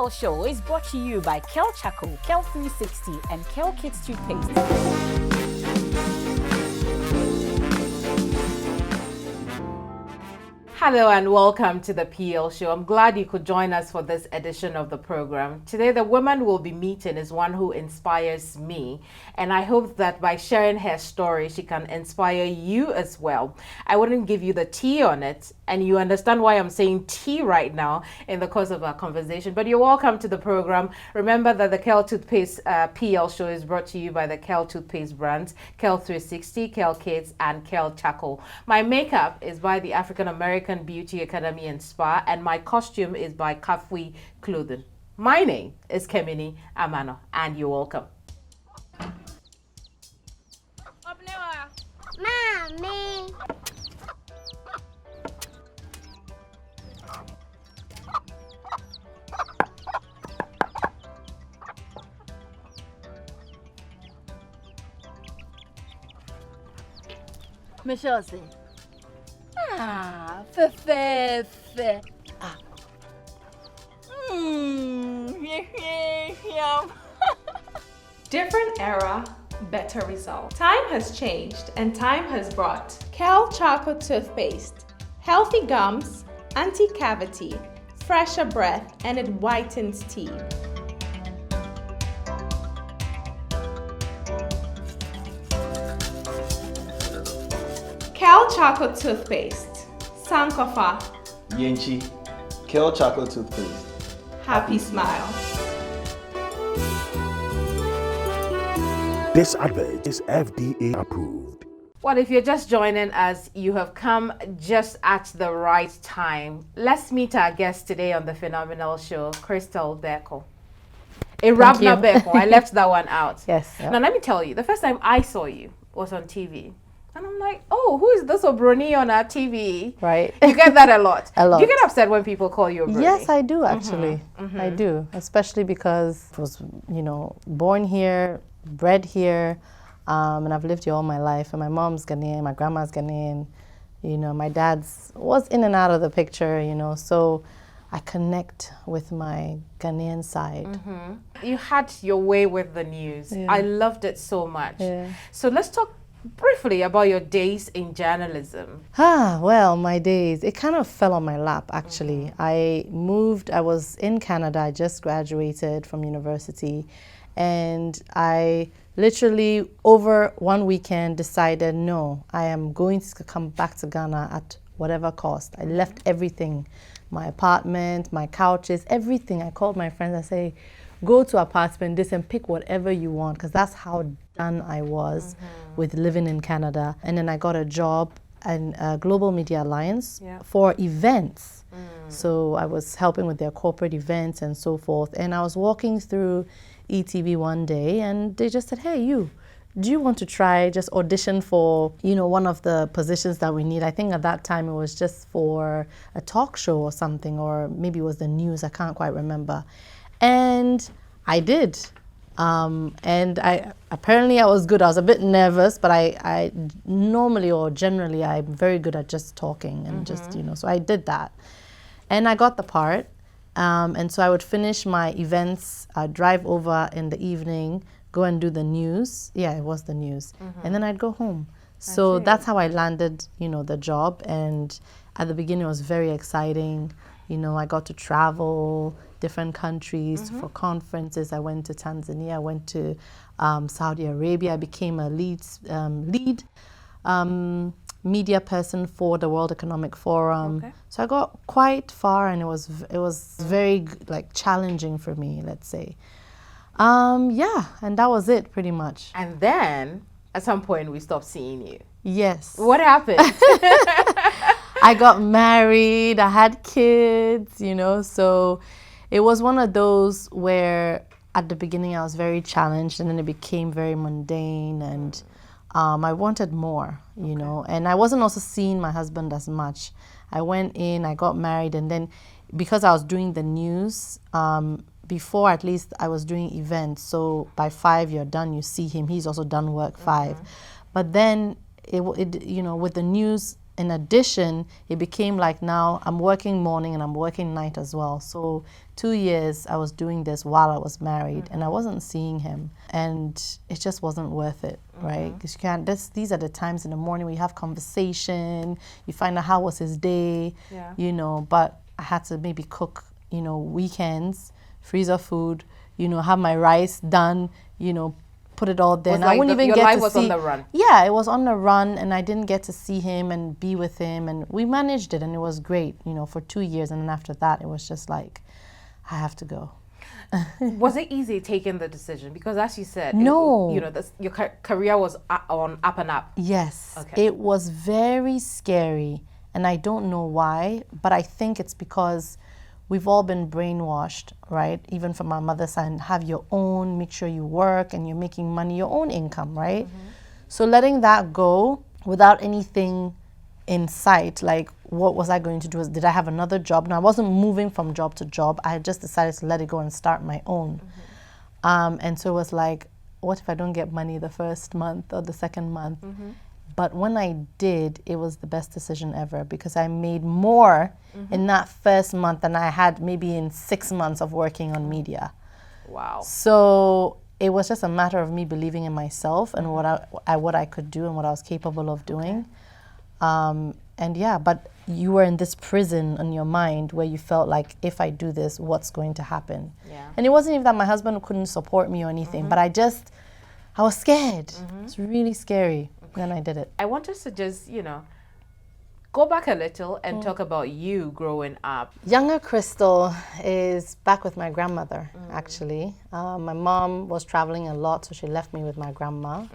PL Show is brought to you by Kel Charcoal, Kel 360, and Kel Kids Toothpaste. Hello and welcome to the PL Show. I'm glad you could join us for this edition of the program. Today, the woman we'll be meeting is one who inspires me, and I hope that by sharing her story, she can inspire you as well. I wouldn't give you the tea on it, and you understand why I'm saying tea right now in the course of our conversation, but you're welcome to the program. Remember that the Kel Toothpaste PL Show is brought to you by the Kel Toothpaste brands, Kel 360, Kel Kids, and Kel Charcoal. My makeup is by the African American Beauty Academy and Spa, and my costume is by Kafui Clothing. My name is Keminni Amanor, and you're welcome. Mommy. Michelle say, fe. Yum. Different era, better result. Time has changed and time has brought Kel Charcoal Toothpaste, healthy gums, anti-cavity, fresher breath, and it whitens teeth. Kel Charcoal Toothpaste, Sankofa, Yenchi, Kel Chocolate Toothpaste. happy smile. This advert is FDA approved. Well, if you're just joining us, you have come just at the right time. Let's meet our guest today on the phenomenal show, Christal Beeko. Irabna Beeko. I left that one out. Yes. Now, let me tell you, the first time I saw you was on TV. And I'm like, oh, who is this Obroni on our TV? Right. You get that a lot. A lot. Do you get upset when people call you Obroni? Yes, I do actually. I do, especially because I was, born here, bred here, and I've lived here all my life. And my mom's Ghanaian, my grandma's Ghanaian. My dad's was in and out of the picture. So I connect with my Ghanaian side. You had your way with the news. Yeah. I loved it so much. Yeah. So let's talk briefly about your days in journalism. Well, my days, it kind of fell on my lap, actually. I was in Canada, I just graduated from university, and I literally, over one weekend, decided, no, I am going to come back to Ghana at whatever cost. I left everything, my apartment, my couches, everything. I called my friends, I say, go to apartment this and pick whatever you want, because that's how done I was with living in Canada. And then I got a job in Global Media Alliance for events. So I was helping with their corporate events and so forth. And I was walking through ETV one day and they just said, hey, do you want to try just audition for, one of the positions that we need? I think at that time it was just for a talk show or something, or maybe it was the news, I can't quite remember. And I did. And apparently I was good. I was a bit nervous, but I normally or generally I'm very good at just talking and just, so I did that. And I got the part. And so I would finish my events, I'd drive over in the evening, go and do the news. Yeah, it was the news. And then I'd go home. So that's how I landed, the job. And at the beginning it was very exciting. I got to travel different countries for conferences. I went to Tanzania, I went to Saudi Arabia. I became a lead media person for the World Economic Forum. Okay. So I got quite far, and it was very challenging for me, let's say. And that was it pretty much. And then at some point we stopped seeing you. Yes. What happened? I got married, I had kids, so it was one of those where at the beginning I was very challenged, and then it became very mundane, and I wanted more, and I wasn't also seeing my husband as much. I went in, I got married, and then because I was doing the news, before at least I was doing events, so by 5 you're done, you see him, he's also done work 5. But then, with the news, in addition, it became like now I'm working morning and I'm working night as well. So 2 years I was doing this while I was married and I wasn't seeing him. And it just wasn't worth it, right? Because you can't, these are the times in the morning where you have conversation, you find out how was his day, you know, but I had to maybe cook, you know, weekends, freezer food, you know, have my rice done, you know, put it all there. And I wouldn't even get to see. Your life was on the run. Yeah, it was on the run, and I didn't get to see him and be with him, and we managed it, and it was great, you know, for 2 years. And then after that, it was just like, I have to go. Was it easy taking the decision? Because as you said, no, you know, your career was on up and up. Yes, okay. It was very scary, and I don't know why, but I think it's because we've all been brainwashed, right? Even from our mother's side, have your own, make sure you work and you're making money, your own income, right? So letting that go without anything in sight, like what was I going to do? Did I have another job? Now I wasn't moving from job to job. I had just decided to let it go and start my own. And so it was like, what if I don't get money the first month or the second month? But when I did, it was the best decision ever because I made more in that first month than I had maybe in 6 months of working on media. Wow. So it was just a matter of me believing in myself and what I could do and what I was capable of doing. And yeah, but you were in this prison in your mind where you felt like, if I do this, what's going to happen? Yeah. And it wasn't even that my husband couldn't support me or anything, but I was scared. It's really scary. Then I did it. I want us to just, you know, go back a little and talk about you growing up. Younger Christal is back with my grandmother, actually. My mom was traveling a lot, so she left me with my grandma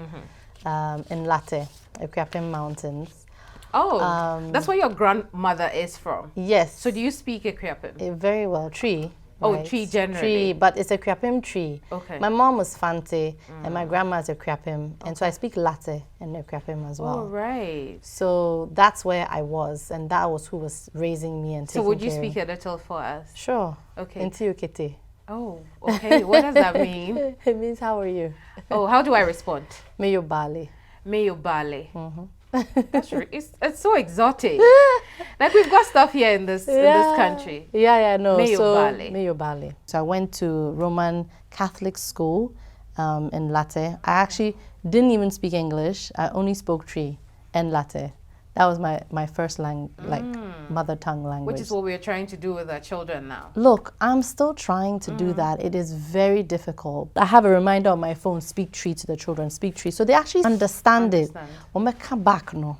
in Late, Equiapim Mountains. Oh, that's where your grandmother is from? Yes. So do you speak Equiapim? Very well, Tree. Oh, right? Tree generally. Tree, but it's a Equiapim Tree. Okay. My mom was Fante, and my grandma is Equiapim, and so I speak Latte and Equiapim as well. Oh, right. So that's where I was, and that was who was raising me and taking care. So would you speak a little for us? Sure. Okay. Intiukete. Oh, okay. What does that mean? It means, how are you? Oh, how do I respond? Meyo Bali. Meyo Bali. That's it's so exotic. Like we've got stuff here in this country. No. Meyo Bali. So I went to Roman Catholic school in Latte. I actually didn't even speak English. I only spoke Tree and Latte. That was my first mother tongue language. Which is what we're trying to do with our children now. Look, I'm still trying to do that. It is very difficult. I have a reminder on my phone, speak Tree to the children, speak Tree. So they actually understand it. Come back, no.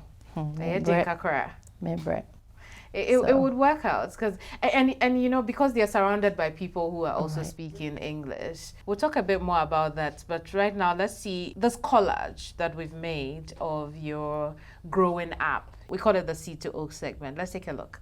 It would work out because and you know, because they're surrounded by people who are also speaking English. We'll talk a bit more about that, but right now let's see this collage that we've made of your growing up. We call it the Seed to Oak segment. Let's take a look.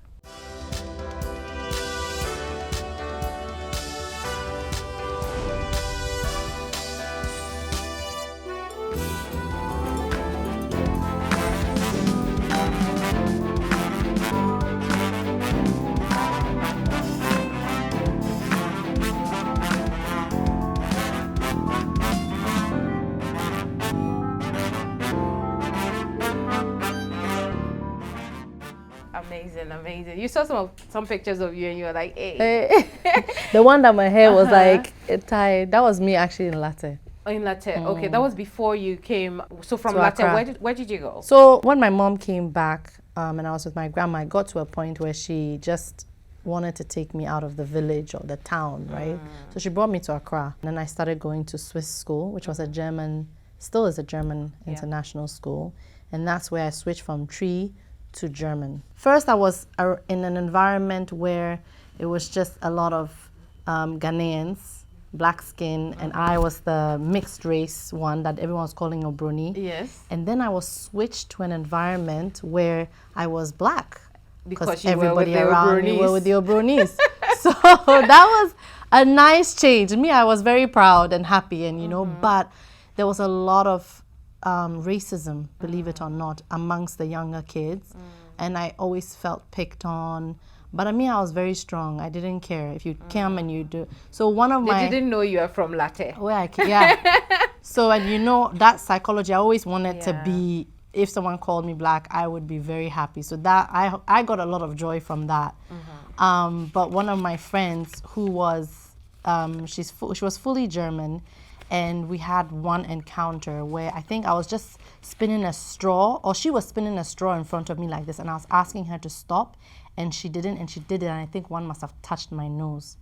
Amazing. You saw some pictures of you and you were like, hey. The one that my hair was like tied, that was me actually in Latte. Oh, in Latte. Okay, that was before you came. So from Latte, where did you go? So when my mom came back and I was with my grandma, I got to a point where she just wanted to take me out of the village or the town, right? So she brought me to Accra. And then I started going to Swiss school, which was still is a German international school. And that's where I switched from Tree to German. First, I was in an environment where it was just a lot of Ghanaians, black skin, and I was the mixed race one that everyone was calling Obroni. Yes. And then I was switched to an environment where I was black. Because everybody around me were with the Obronis. So that was a nice change. Me, I was very proud and happy, and you know, but there was a lot of racism, believe it or not, amongst the younger kids. And I always felt picked on. But I mean, I was very strong. I didn't care if you came and you do. So one of They didn't know you were from Latte. Where I came, yeah. So, and you know, that psychology, I always wanted to be if someone called me black, I would be very happy. So that I got a lot of joy from that. But one of my friends who was she was fully German, and we had one encounter where I think I was just spinning a straw, or she was spinning a straw in front of me like this, and I was asking her to stop, and she didn't, and she did it, and I think one must have touched my nose.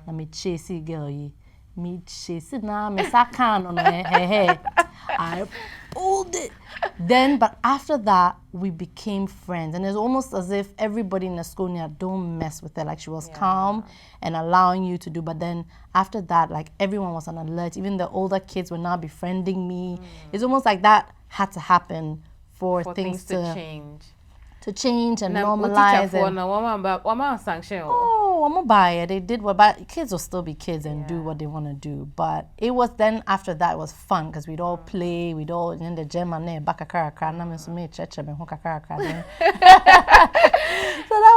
Na me chasey girl yi. Me chasey na me sakan on hey. I pulled it. Then, but after that, we became friends. And it's almost as if everybody in the school knew, don't mess with her. Like, she was calm and allowing you to do. But then after that, like, everyone was on alert. Even the older kids were now befriending me. It's almost like that had to happen for things to change. To change and normalize. I'm gonna buy it. They did what, but kids will still be kids and do what they want to do. But it was then after that it was fun because we'd all play, we'd all in the gym and then back a car. So that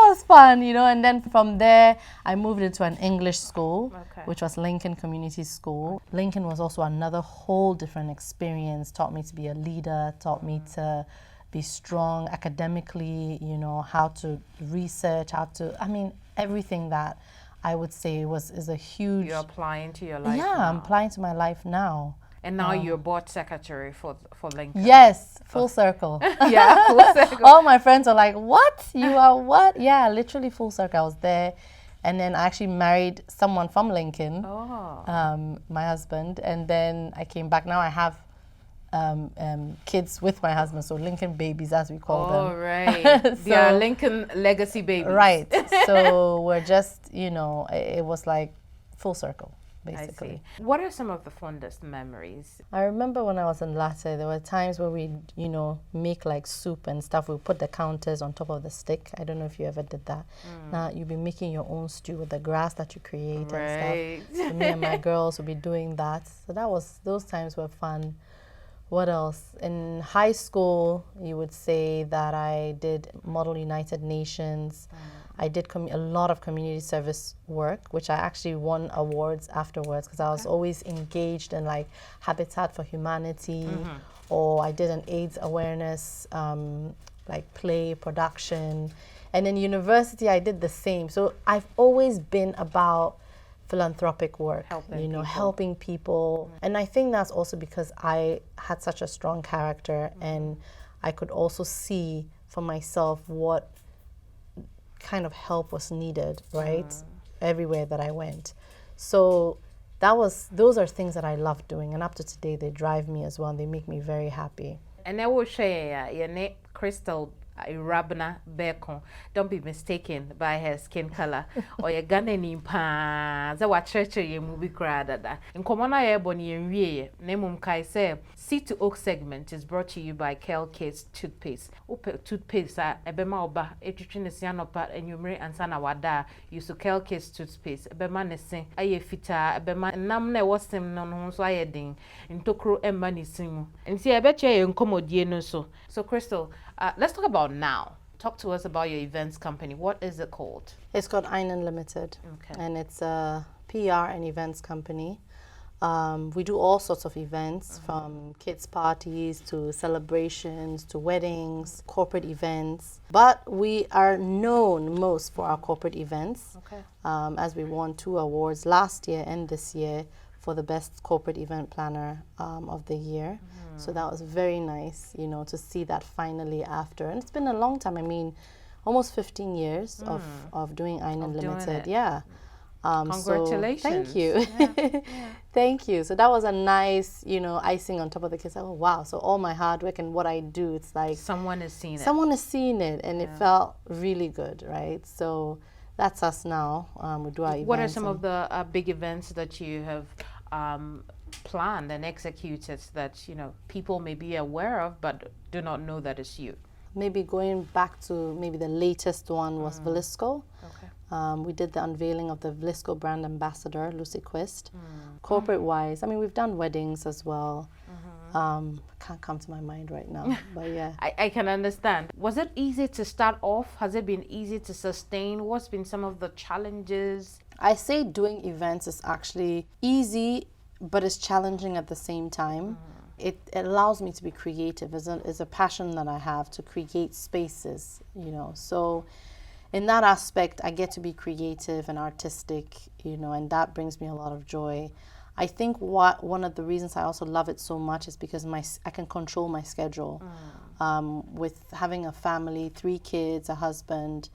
was fun, you know. And then from there I moved into an English school, which was Lincoln Community School. Lincoln was also another whole different experience. Taught me to be a leader. Taught me to be strong academically, you know, how to research, everything that I would say is a huge... You're applying to your life now. I'm applying to my life now. And now you're board secretary for Lincoln. Yes, full circle. Yeah, full circle. All my friends are like, what? You are what? Yeah, literally full circle. I was there. And then I actually married someone from Lincoln, my husband. And then I came back. Now I have kids with my husband, so Lincoln babies, as we call them. Oh, right. So, they are Lincoln legacy babies. Right. So we're just, you know, it was like full circle, basically. I see. What are some of the fondest memories? I remember when I was in Latte, there were times where we, you know, make like soup and stuff. We put the counters on top of the stick. I don't know if you ever did that. Now you'd be making your own stew with the grass that you create and stuff. So me and my girls would be doing that. So those times were fun. What else? In high school, you would say that I did Model United Nations. I did a lot of community service work, which I actually won awards afterwards because I was always engaged in like Habitat for Humanity, or I did an AIDS awareness, like play production. And in university, I did the same. So I've always been about philanthropic work, helping people. And I think that's also because I had such a strong character and I could also see for myself what kind of help was needed, right? Everywhere that I went. So those are things that I love doing, and up to today they drive me as well and they make me very happy. And I will share your name, Christal Beeko. Don't be mistaken by her skin color or your Ghanaian pa. Za wa church ye movie crowd that. In common I ebony and we name kai say Seed to Oak segment is brought to you by Kids toothpaste. Toothpaste ebema oba etwitwene siano pa enwumre ansana wada use Kids toothpaste ebema ne se aye fita ebema nam na wasem no ho so aye din ntokro emma ne simu. Nti ebeche ye nkomodie no so. So Christal, let's talk about now. Talk to us about your events company. What is it called? It's called Einen Limited. And it's a PR and events company. We do all sorts of events, from kids' parties to celebrations to weddings, corporate events. But we are known most for our corporate events, as we won 2 awards last year and this year for the best corporate event planner of the year. So that was very nice, you know, to see that finally after. And it's been a long time. I mean, almost 15 years of doing Einen Limited. Yeah. Congratulations. So, thank you. Thank you. So that was a nice, you know, icing on top of the cake. Oh, wow. So all my hard work and what I do, it's like... Someone has seen it. Someone has seen it, and it felt really good, right? So that's us now. We do our events. What are some of the big events that you have planned and executed that, you know, people may be aware of but do not know that it's you? Maybe going back to the latest one was Velisco. We did the unveiling of the Velisco brand ambassador, Lucy Quist. Corporate-wise, I mean, we've done weddings as well. Can't come to my mind right now, but yeah. I can understand. Was it easy to start off? Has it been easy to sustain? What's been some of the challenges? I say doing events is actually easy, but it's challenging at the same time. it allows me to be creative. It's a passion that I have to create spaces, you know. So in that aspect, I get to be creative and artistic, you know, and that brings me a lot of joy. I think one of the reasons I also love it so much is because I can control my schedule. With having a family, 3 kids, a husband,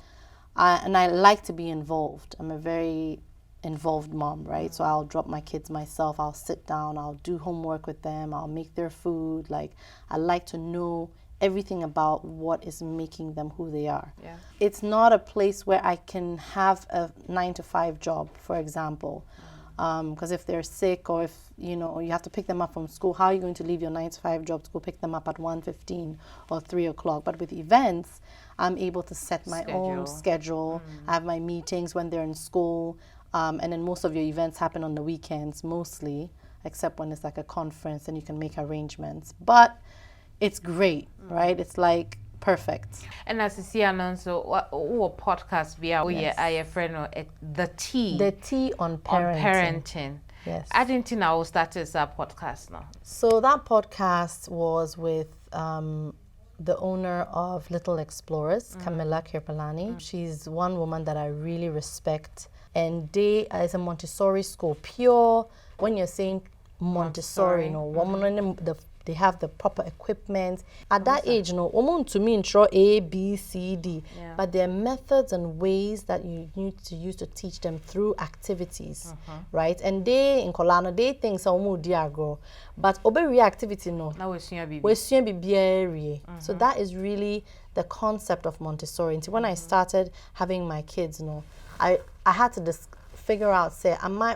and I like to be involved. I'm a very involved mom, right? So I'll drop my kids myself, I'll sit down, I'll do homework with them, I'll make their food. Like, I like to know everything about what is making them who they are. Yeah. It's not a place where I can have a 9-to-5 job, for example. Because if they're sick, or if you have to pick them up from school, how are you going to leave your 9-to-5 job to go pick them up at 1:15 or 3 o'clock? But with events, I'm able to set my own schedule. I have my meetings when they're in school, and then most of your events happen on the weekends, mostly, except when it's like a conference and you can make arrangements. But it's great, right? It's like perfect. And as you see, Anonso, what podcast we are, Yes. I friend the tea. The tea on parenting. Yes. I didn't think I will start this podcast now. So that podcast was with the owner of Little Explorers, Camilla Kirpalani. She's one woman that I really respect. And they, as a Montessori school, pure, when you're saying Montessori, they have the proper equipment. At that age, to me, intro A, B, C, D. Yeah. But there are methods and ways that you need to use to teach them through activities, right? And they, in Kolana, they think so diagro. But obey activity, no. Now we're seeing So that is really the concept of Montessori. And when I started having my kids, I had to figure out,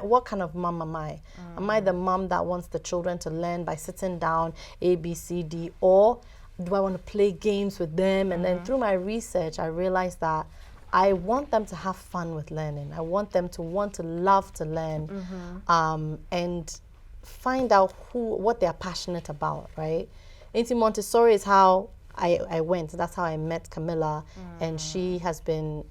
what kind of mom am I? Am I the mom that wants the children to learn by sitting down, A, B, C, D, or do I want to play games with them? And then through my research, I realized that I want them to have fun with learning. I want them to want to love to learn, and find out what they're passionate about, right? Into Montessori is how I went. That's how I met Camilla, and she has been,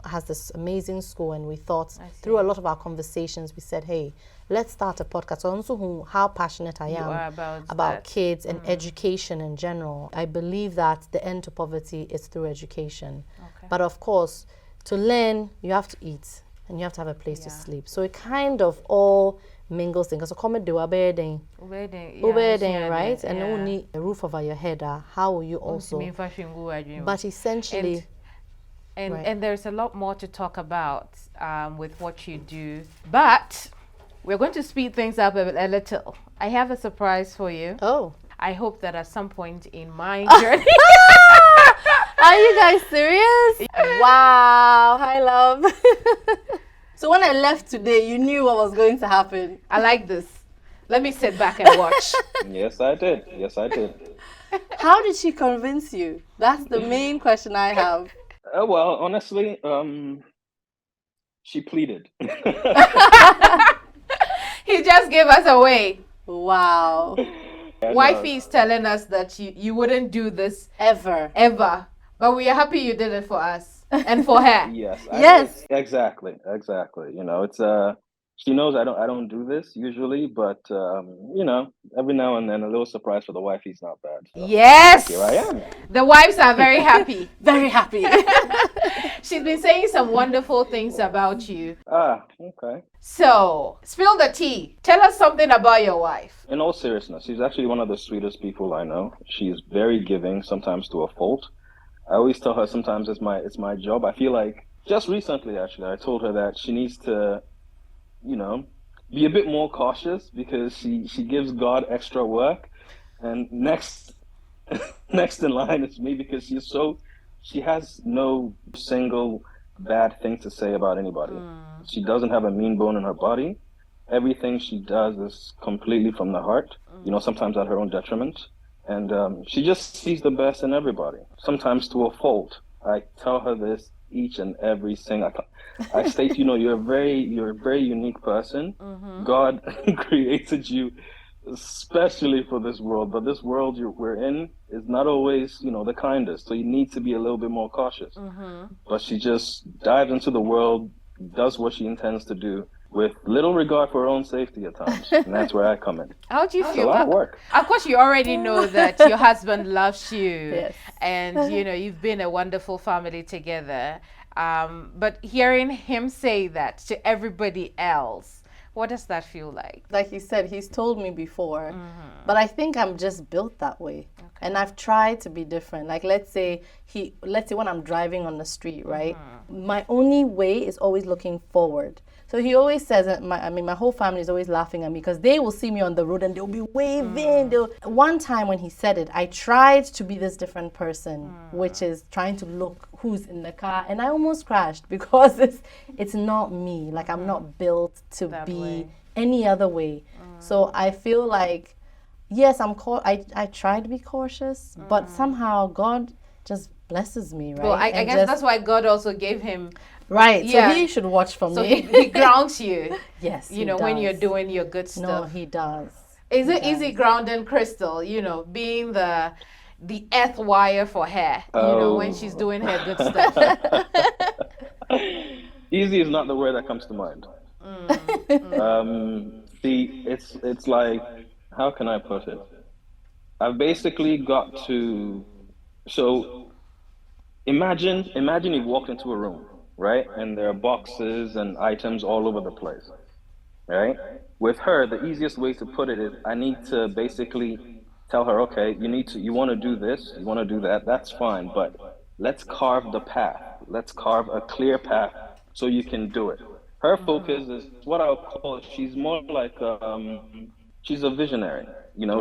has this amazing school, and we thought through a lot of our conversations, we said, hey, let's start a podcast. So also how passionate I am about kids and education in general. I believe that the end to poverty is through education. Okay. But of course, to learn, you have to eat, and you have to have a place to sleep. So it kind of all mingles things. So come do a bedding, right? And only a roof over your head. How will you also? But essentially, and there's a lot more to talk about with what you do. But we're going to speed things up a little. I have a surprise for you. Oh. I hope that at some point in my journey. Are you guys serious? Wow. Hi, love. So when I left today, you knew what was going to happen. I like this. Let me sit back and watch. Yes, I did. How did she convince you? That's the main question I have. Well, honestly, she pleaded. He just gave us away. Wow. Wifey is telling us that you wouldn't do this ever. But we are happy you did it for us. And for her. Yes. Exactly. It's she knows I don't do this usually, but every now and then a little surprise for the wifey's not bad. So yes. Here I am. The wives are very happy. Very happy. She's been saying some wonderful things about you. Okay. So, spill the tea. Tell us something about your wife. In all seriousness, she's actually one of the sweetest people I know. She's very giving, sometimes to a fault. I always tell her sometimes it's my job. I feel like just recently, actually, I told her that she needs to, be a bit more cautious because she gives God extra work. And next in line is me because she has no single bad thing to say about anybody. She doesn't have a mean bone in her body. Everything she does is completely from the heart, sometimes at her own detriment. And she just sees the best in everybody, sometimes to a fault. I tell her this each and every single. I state, you're a very unique person. God created you especially for this world, but this world we're in is not always, the kindest. So you need to be a little bit more cautious. But she just dives into the world, does what she intends to do, with little regard for her own safety at times. And that's where I come in. How do you It's a feel? lot of work. Of course, you already know that your husband loves you, Yes. and you've been a wonderful family together. But hearing him say that to everybody else, what does that feel like? Like he said, he's told me before, but I think I'm just built that way. And I've tried to be different. Like let's say when I'm driving on the street, right? My only way is always looking forward. So he always says, my whole family is always laughing at me because they will see me on the road and they'll be waving. One time when he said it, I tried to be this different person, which is trying to look who's in the car, and I almost crashed because it's not me. Like I'm not built to That be way. any other way. So I feel like, yes, I try to be cautious, but somehow God just blesses me, right? Well, I And guess just- that's why God also gave him. right. yeah. So he should watch for So me. he grounds you. Yes, he when you're does. doing your good No, stuff. he does. Is He it easy grounding Christal? Being the earth wire for her. When she's doing her good stuff. Easy is not the word that comes to mind. See, it's like, how can I put it? I've basically got to, so imagine you walked into a room, right? And there are boxes and items all over the place, right? With her, the easiest way to put it is I need to basically tell her, okay, you want to do this, you want to do that, that's fine, but let's carve the path. Let's carve a clear path so you can do it. Her focus is what I would call, she's more like, she's a visionary.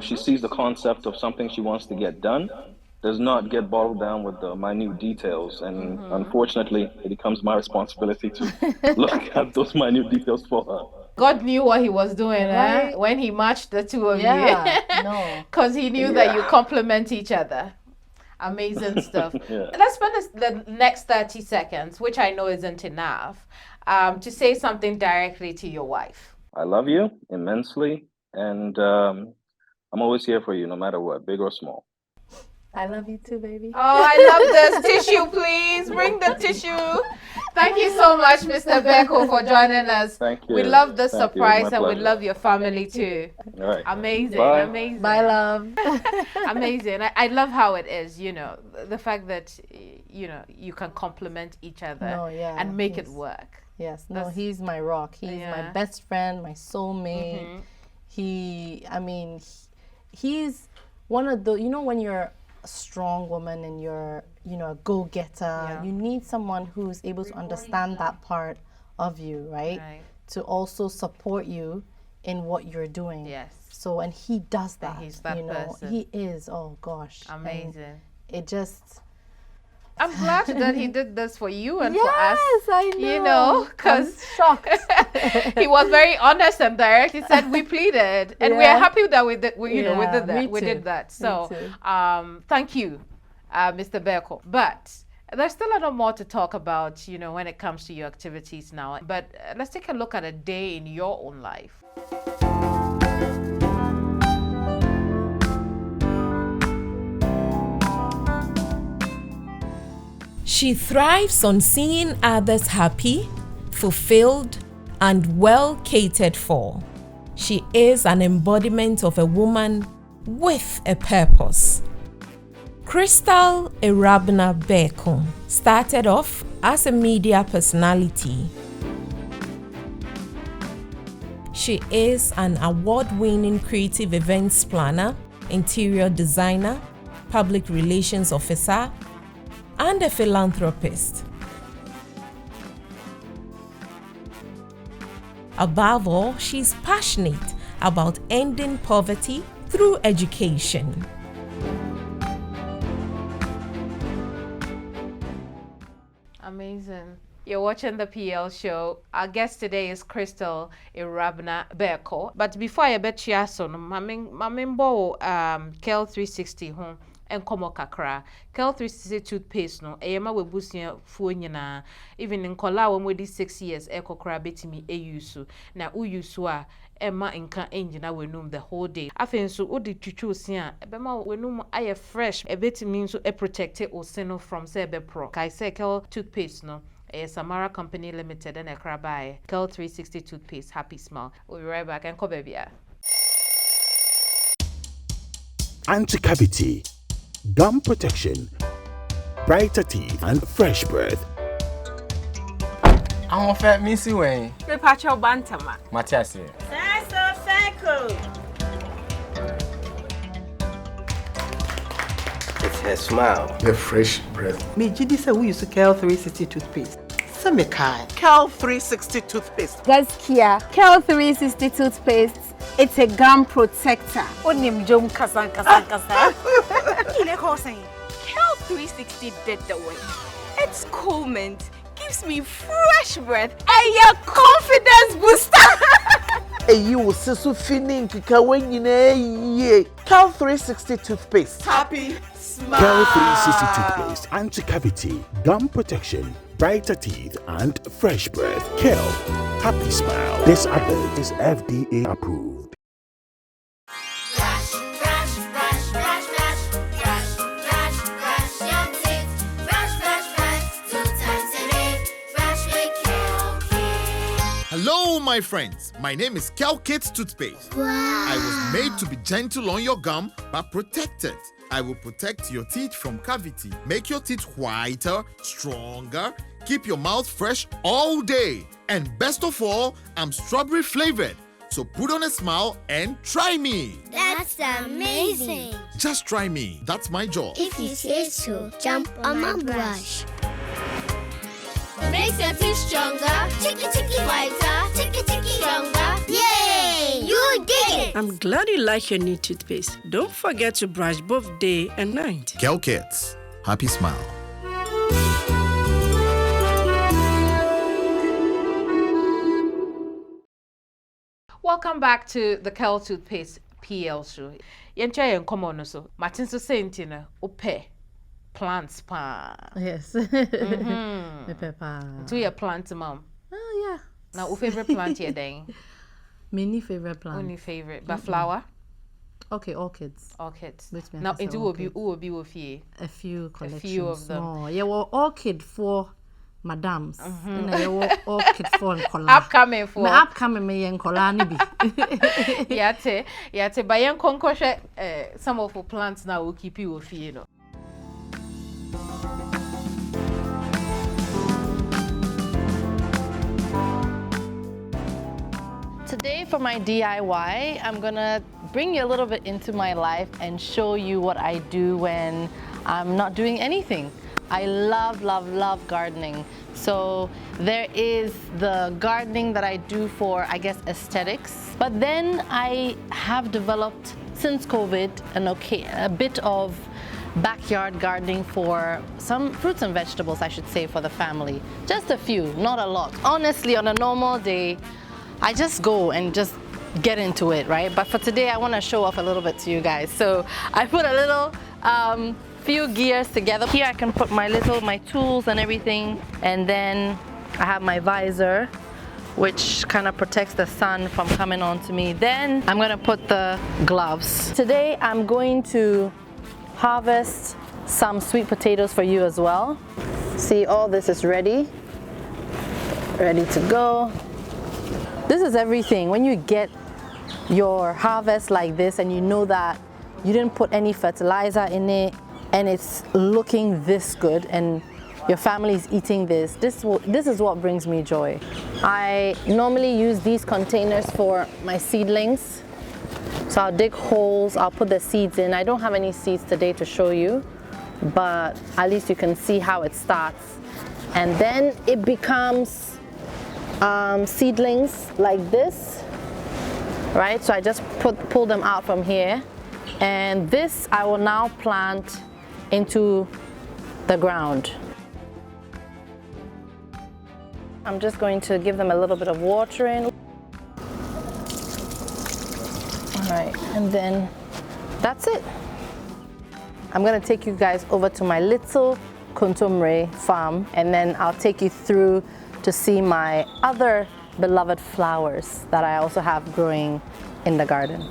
She sees the concept of something she wants to get done, does not get bogged down with the minute details. And unfortunately, it becomes my responsibility to look at those minute details for her. God knew what he was doing Right. when he matched the two of Yeah, you. no. Because he knew that you complement each other. Amazing stuff. Yeah. Let's spend the next 30 seconds, which I know isn't enough, to say something directly to your wife. I love you immensely, and I'm always here for you, no matter what, big or small. I love you too, baby. Oh, I love this. Tissue, please. Bring the tissue. Thank you so much, Mr. Beeko, for joining us. Thank you. We love this Thank you. surprise, My and we pleasure. love your family too. All right. Amazing, Bye. amazing. Bye, love. Amazing. I love how it is, the fact that, you can complement each other No, yeah, and make it yes. work. Yes, no, That's- he's my rock. He's Yeah. my best friend, my soulmate. He's one of the, when you're a strong woman and you're, a go-getter, Yeah. you need someone who's able to understand that part of you, right? Right. To also support you in what you're doing. Yes. So, and he does that. he's that person. He is, oh gosh. and Amazing. It just... I'm glad that he did this for you and yes, for us. I know. Because I'm shocked. he was very honest and direct. He said we pleaded, and we are Yeah. happy that we did Yeah, that. me We too. did that. So, too. thank you, Mr. Beeko. But there's still a lot more to talk about, when it comes to your activities now. But let's take a look at a day in your own life. She thrives on seeing others happy, fulfilled, and well catered for. She is an embodiment of a woman with a purpose. Christal Beeko started off as a media personality. She is an award-winning creative events planner, interior designer, public relations officer, and a philanthropist. Above all, she's passionate about ending poverty through education. Amazing. You're watching the PL show. Our guest today is Christal Beeko. But before I bet you so, mamimbo Kel 360 home. Enkomo kakra Kel 360 toothpaste no eyema we busia fuo nyina even nkola wo modi 6 years ekokra betimi eyusu na uyusu a ema nka engina wenum the whole day afen so odi twitwu osia ebema wenum aye fresh ebetimi nso e protect oseno from say be pro kai say Kel toothpaste no A Samara Company Limited and a Krabai. Kel 360 toothpaste. Happy smile. We'll be right back and come baby. Anti-cavity, gum protection, brighter teeth, and fresh breath. I'm fat Missy Wayne. Pacho Bantama. Matias. It's her smile. The fresh breath. Me, Judy said we used to Kel 360 toothpaste. Semi kind. Kel 360 toothpaste. Gaskia, Kel 360 toothpaste. It's a gum protector. Onim Jom Kasan. Kel 360 did the way. It's cool mint, gives me fresh breath, and your confidence booster. And you will see so feeling when you know Kel 360 toothpaste. Happy smile. Kel 360 toothpaste, anti-cavity, gum protection, brighter teeth, and fresh breath. Kel, happy smile. This advert is FDA approved. Hello, my friends. My name is Kel Kids Toothpaste. Wow. I was made to be gentle on your gum, but protected. I will protect your teeth from cavity, make your teeth whiter, stronger, keep your mouth fresh all day. And best of all, I'm strawberry flavored. So put on a smile and try me. That's amazing. Just try me. That's my job. If you say so, jump on my brush. Makes your teeth stronger, chicky whiter, chicky stronger. Yay! You did it! I'm glad you like your new toothpaste. Don't forget to brush both day and night. Kel Kids, happy smile. Welcome back to the Kel Toothpaste PL show. Yencha yen komo so. Martin so saying upe plants pa. Yes. Mm-hmm. Pepper. To your plant, mom. Oh yeah. Now, who favorite plant here then? Many favorite plants. Only favorite, but flower. Okay, orchids. Orchids. Which now, it will be a few collections. A few of them. Small. Yeah, well, orchid for madams. Orchid for Nkola. Upcoming for. Me upcoming me Nkola ni bi. Yate. But yen konkoshe some of the plants now will keep you with you know. Today for my DIY, I'm gonna bring you a little bit into my life and show you what I do when I'm not doing anything. I love gardening. So there is the gardening that I do for, I guess, aesthetics. But then I have developed, since COVID, a bit of backyard gardening for some fruits and vegetables, I should say, for the family. Just a few, not a lot. Honestly, on a normal day, I just go and just get into it, right? But for today, I want to show off a little bit to you guys. So I put a little few gears together. Here I can put my tools and everything, and then I have my visor, which kind of protects the sun from coming onto me. Then I'm gonna put the gloves. Today I'm going to harvest some sweet potatoes for you as well. See, all this is ready to go. This is everything. When you get your harvest like this and you know that you didn't put any fertilizer in it and it's looking this good and your family is eating this is what brings me joy. I normally use these containers for my seedlings. So I'll dig holes, I'll put the seeds in. I don't have any seeds today to show you, but at least you can see how it starts. And then it becomes seedlings like this, right? So I just pull them out from here, and this I will now plant into the ground. I'm just going to give them a little bit of watering. All right, and then that's it. I'm gonna take you guys over to my little Kontomire farm, and then I'll take you through to see my other beloved flowers that I also have growing in the garden.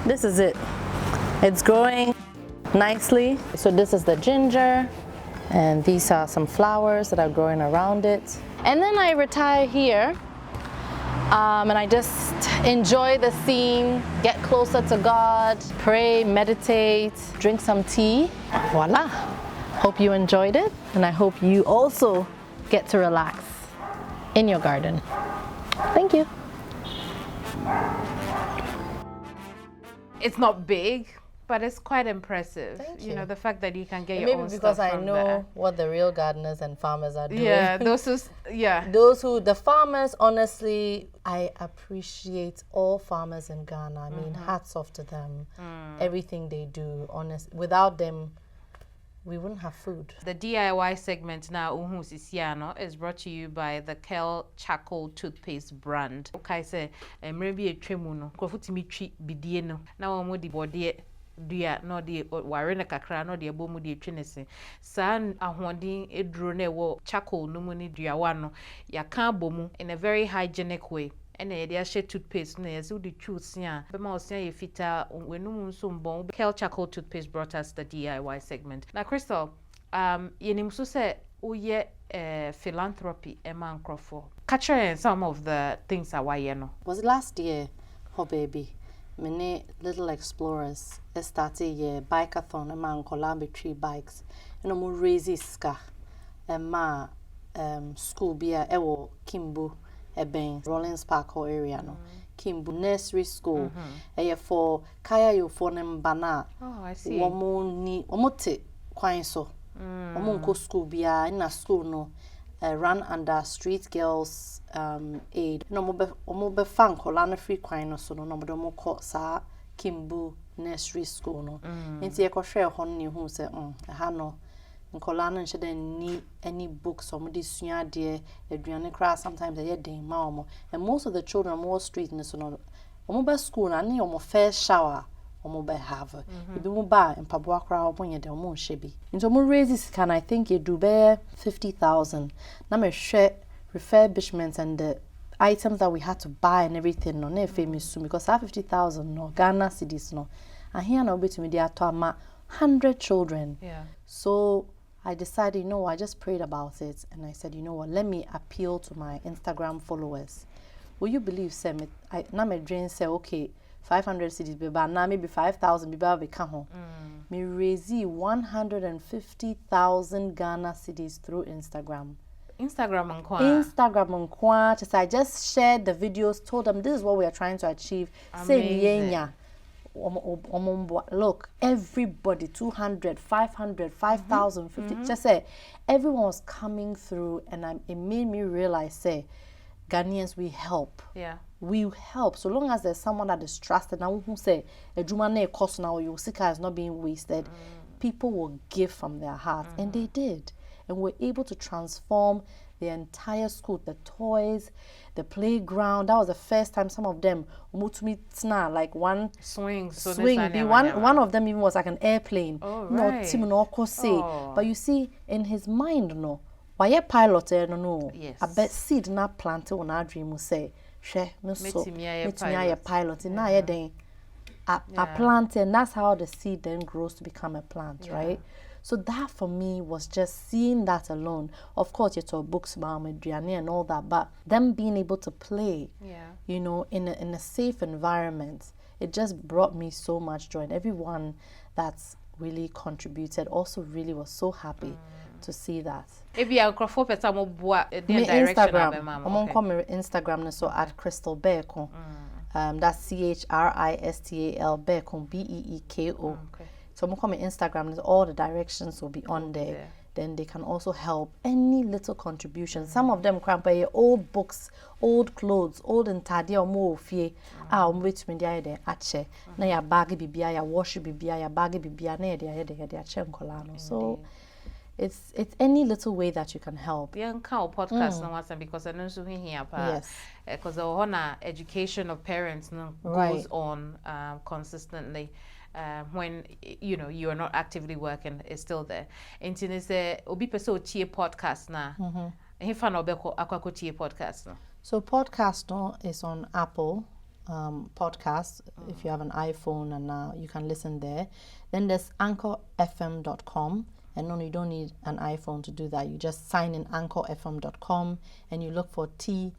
This is it. It's growing nicely. So this is the ginger, And these are some flowers that are growing around it. And then I retire here and I just enjoy the scene, get closer to God, pray, meditate, drink some tea. Voila. Hope you enjoyed it, and I hope you also get to relax in your garden. Thank you. It's not big, but it's quite impressive. Thank You know, the fact that you can get your Maybe own because stuff I from know there. what the real gardeners and farmers are doing. Yeah, those who, the farmers, honestly, I appreciate all farmers in Ghana. I mean, hats off to them. Everything they do, honest. Without them, we wouldn't have food. The DIY segment now, is brought to you by the Kel Charcoal Toothpaste brand. Okay, say, maybe a tremuno, kofutimi treat bidieno. Now I'm with the body. Dua no de ware na kakra no de ebomu de twinese san ahoɔden eduro na ɛwɔ charcoal no mu ni dua wa no ya ka bomu in a very hygienic way ɛna yɛde ahyɛ toothpaste na yɛse wode twi a bɛma osia yɛ fita wenum nso mbɔn. Kel Charcoal Toothpaste brought us the DIY segment. Now Christal, yenim so sɛ woyɛ philanthropy ɛma nkrɔfo. Catch some of the things a wayɛ no. Was it last year? Oh baby. Many little explorers started a bikeathon among Columbia tree bikes. And I'm raising ska ma school beer ewo Kimbu eben Rollins Park area no. Kimbu nursery school. For kaya yo for them bana. Oh, I see. Omote kwan so. Omonko school beer in a school no. Run under Street Girls Aid. No mo be fan kolana free kwine so no mo do mo ko sa Kimbu nursery school no. Nti e ko hwe ho ne hu se ha no nkolana nche den ni any books or mo de sua de aduane kra sometimes e den ma omo. And most of the children on Wall Street no so no omo be school na ne omo first shower omo be have ibi mo ba mpaboa kra omo ye de omo hyebi nti omo raises can I think you do be 50,000 na me hwe refurbishments and the items that we had to buy and everything no na famous soon because that 50,000 no Ghana cedis no and here na obetumi dey ato ama 100 children. So I decided, I just prayed about it and I said, let me appeal to my Instagram followers. Will you believe, Sam? Now my dream say, okay, 500 cities, but now maybe 5,000 people will come home. Me raise 150,000 Ghana cities through Instagram. Instagram and just I just shared the videos, told them this is what we are trying to achieve. Say look, everybody 200, 500, 5,000, 50. Just say everyone was coming through, and it made me realize, say, Ghanaians, we help. Yeah. We help so long as there's someone that is trusted. Now who say a jumane cost now your sika is not being wasted. People will give from their hearts, and they did, and we're able to transform the entire school, the toys, the playground. That was the first time some of them moved to me like one swing. One of them even was like an airplane. Oh, right. But you see, in his mind, no, why a pilot? No. Yes. I bet seed not planted on our dream will say, "She, me a pilot." And now a plant, and that's how the seed then grows to become a plant, right? So that for me was just seeing that alone. Of course, you talk books about Medriani and all that, but them being able to play, in a safe environment, it just brought me so much joy. And everyone that's really contributed also really was so happy to see that. Maybe I'll call for some Instagram. I'm on Instagram so at Christal Beeko. That's CHRISTAL Beeko BEEKO. So I'm coming Instagram, all the directions will be on there. Then they can also help any little contribution. Some of them can pay old books, old clothes, old entadi or more fee. Wait me there ache. Na ya bagi bibia ya wash bibia ya bagi bibia na de ache nkolano. So it's any little way that you can help. Yeah, podcast no one because I know so here. Yes. Because the whole education of parents goes on consistently. When you are not actively working, it's still there. And it's obi peso tie podcast na. He fan obeko akwako tie podcast no. So podcast no is on Apple podcast if you have an iPhone, and you can listen there. Then there's anchorfm.com. And no, you don't need an iPhone to do that. You just sign in anchorfm.com and you look for the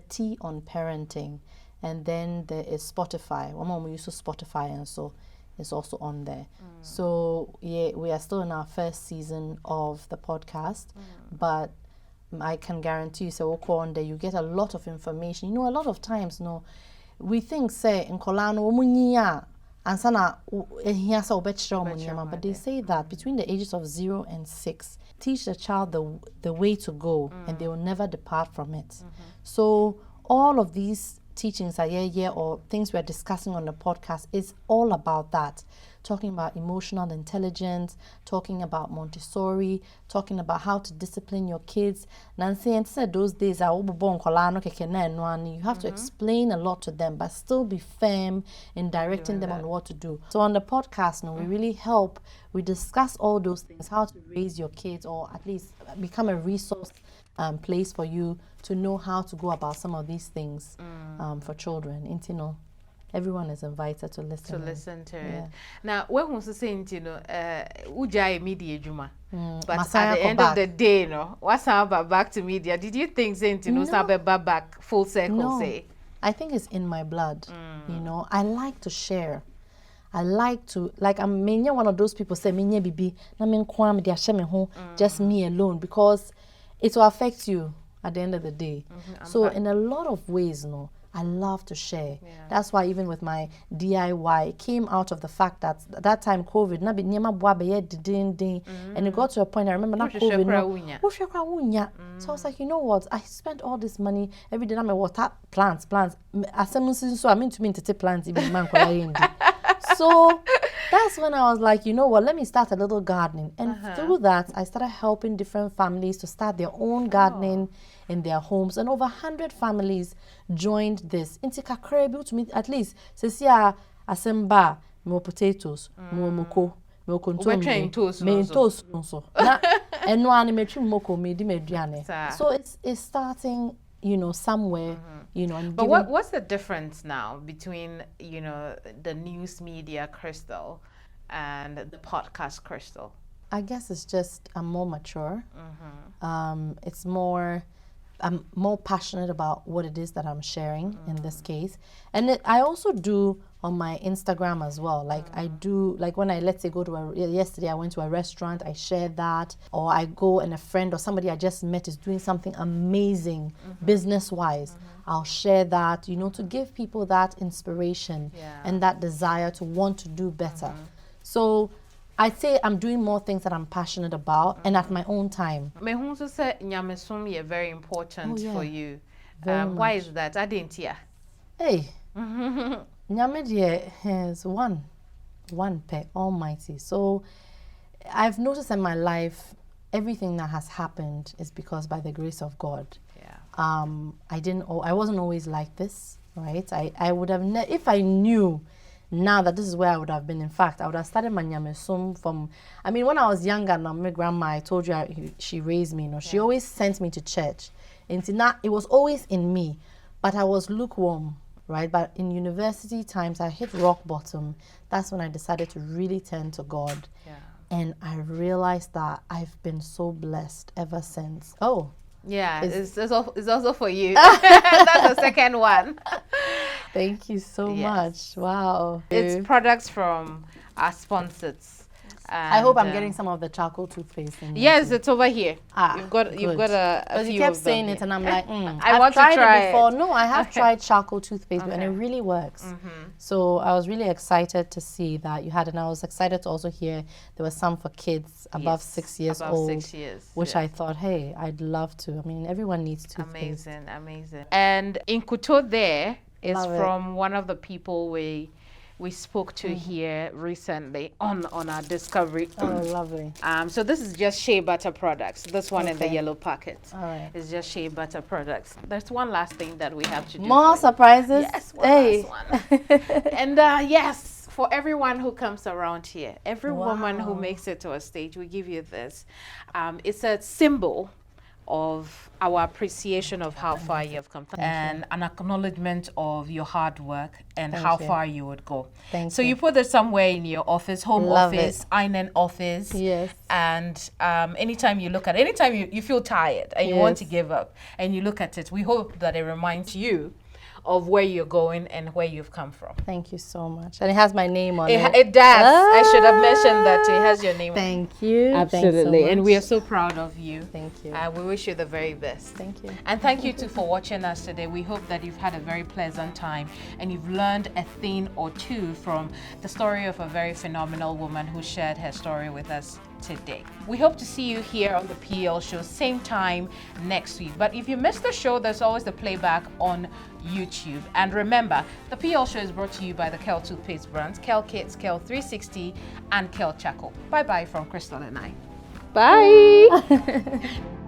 T on parenting. And then there is Spotify. One mom used to Spotify, and so it's also on there. So yeah, we are still in our first season of the podcast, but I can guarantee you, so on there, you get a lot of information. You know, a lot of times, no, we think say in Kolano munya and sana but they say that between the ages of 0 and 6, teach the child the way to go, and they will never depart from it. So all of these teachings or things we're discussing on the podcast is all about that. Talking about emotional intelligence, talking about Montessori, talking about how to discipline your kids. Nancy said those days you have to explain a lot to them, but still be firm in directing them on what to do. So on the podcast now, we really help. We discuss all those things, how to raise your kids, or at least become a resource place for you to know how to go about some of these things for children. Everyone is invited to listen. To it. Now, when was the saying, Ujai media juma? But at the end of the day, what's about back to media? Did you think saying back full circle? No. Say, I think it's in my blood. I like to share. I like to, I'm one of those people say, bibi, just me alone, because it will affect you at the end of the day. So in a lot of ways, I love to share. That's why even with my DIY, it came out of the fact that that time COVID, and it got to a point, I remember COVID. So I was like, you know what? I spent all this money every day. I'm like, water plants. So I mean to mean to take plants even So that's when I was like, you know what? Let me start a little gardening, and through that, I started helping different families to start their own gardening in their homes, and over 100 families joined this. To me, at least, Cecia Asemba, more potatoes, more moko, more toast, and one moko mediane. So it's starting, somewhere, and but what's the difference now between, the news media Christal and the podcast Christal? I guess it's just I'm more mature. It's more. I'm more passionate about what it is that I'm sharing in this case. And I also do on my Instagram as well. I do, when I, let's say, yesterday I went to a restaurant, I shared that. Or I go and a friend or somebody I just met is doing something amazing business-wise. I'll share that, to give people that inspiration and that desire to want to do better. So I'd say I'm doing more things that I'm passionate about and at my own time. Mehunso said nyamesum is very important for you. Why is that? I didn't hear. Hey, nyame has one pet, almighty. So I've noticed in my life, everything that has happened is because by the grace of God. I wasn't always like this, right? I would have, if I knew now that this is where I would have been. In fact, I would have started my nyamesum from, when I was younger, my grandma, I told you she raised me, she always sent me to church. And it was always in me, but I was lukewarm, right? But in university times, I hit rock bottom. That's when I decided to really turn to God. And I realized that I've been so blessed ever since. It's also for you. That's the second one. Thank you so much. Wow. It's products from our sponsors. I hope I'm getting some of the charcoal toothpaste. Yes, it's over here. You've got a few. You kept saying it, and I'm like, I want to try it before. No, I have tried charcoal toothpaste, and it really works. So I was really excited to see that you had, and I was excited to also hear there was some for kids above 6 years old. 6 years. Which I thought, hey, I'd love to. Everyone needs toothpaste. Amazing. And in Kuto there is from one of the people we spoke to here recently on our discovery. Oh, lovely. So this is just shea butter products. This one in the yellow packet. All right. It's just shea butter products. There's one last thing that we have to do. More surprises? Yes, last one. And yes, for everyone who comes around here, every woman who makes it to a stage, we give you this. It's a symbol of our appreciation of how far you have come and an acknowledgement of your hard work and how far you would go. So you put this somewhere in your office, home office, einen office. Yes. And anytime you look at it, anytime you feel tired and you want to give up and you look at it, we hope that it reminds you of where you're going and where you've come from. Thank you so much. And it has my name on it. It does. I should have mentioned that it has your name on it. Thank you. Absolutely. So and we are so proud of you. Thank you. We wish you the very best. Thank you. And thank you too for watching us today. We hope that you've had a very pleasant time and you've learned a thing or two from the story of a very phenomenal woman who shared her story with us today. We hope to see you here on the PL show same time next week. But if you missed the show, there's always the playback on YouTube. And remember, the PL show is brought to you by the Kel toothpaste brands, Kel Kids, Kel 360, and Kel Charcoal. Bye-bye from Christal and I. Bye.